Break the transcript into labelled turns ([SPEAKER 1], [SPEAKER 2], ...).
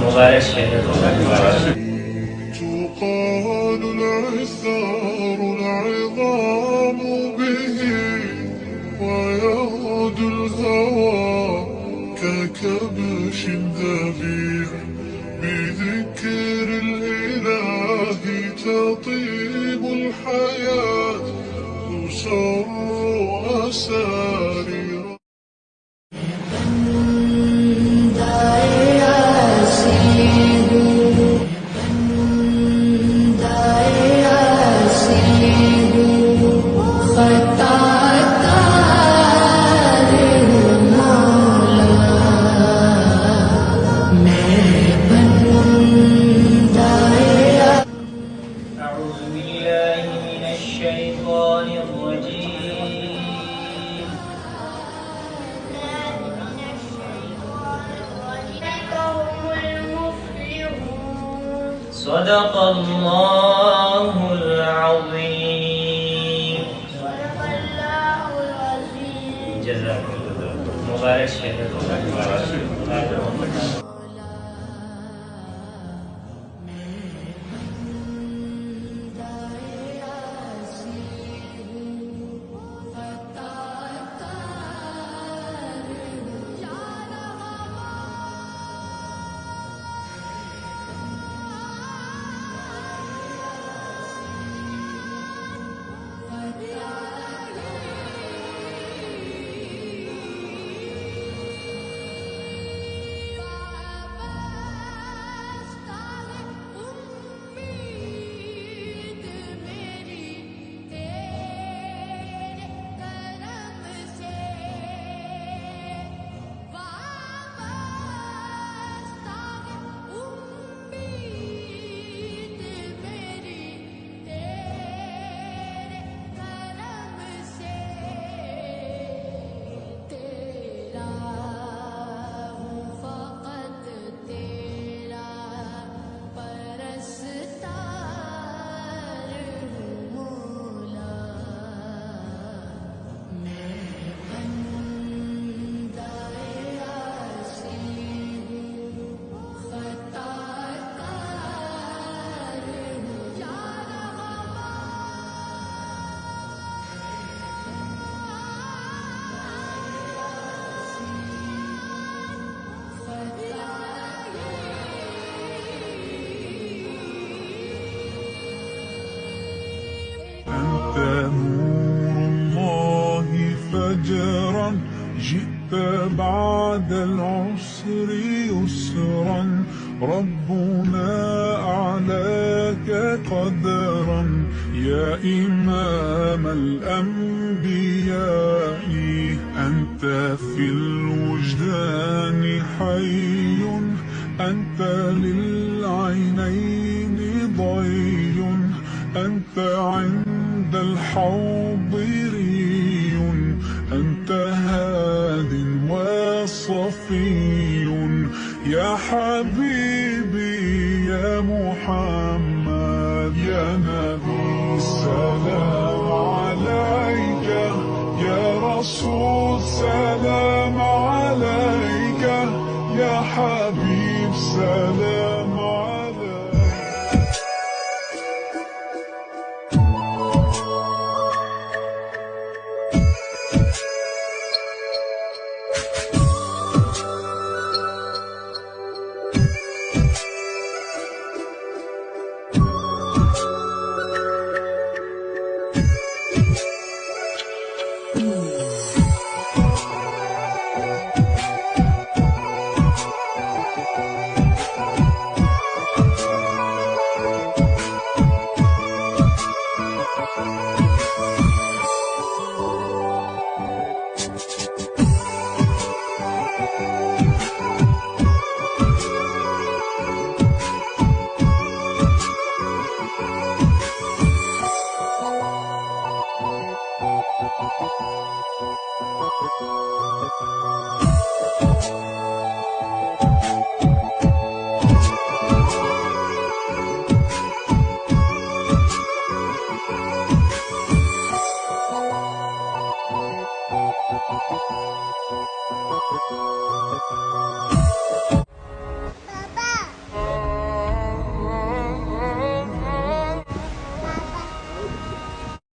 [SPEAKER 1] मुबारक शहर मुबारक।
[SPEAKER 2] تقال العثار العظام به ويغدو الهوى ككبش ذبيح بذكر الإله تطيب الحياة تسر أسارير.
[SPEAKER 1] أعوذ بالله من الشيطان الرجيم. صدق الله العظيم. جزاك الله. मुबारक शहर मुबारक।
[SPEAKER 2] أنت نور الله فجرا جئت بعد العسر يسرا ربنا أعلاك قدرا يا إمام الأنبياء أنت في الوجدان حي أنت للعينين ضي أنت عند الحاضري أنت هاد وصفي يا حبيبي يا محمد يا نبي سلام عليك يا رسول سلام عليك يا حبيب سلام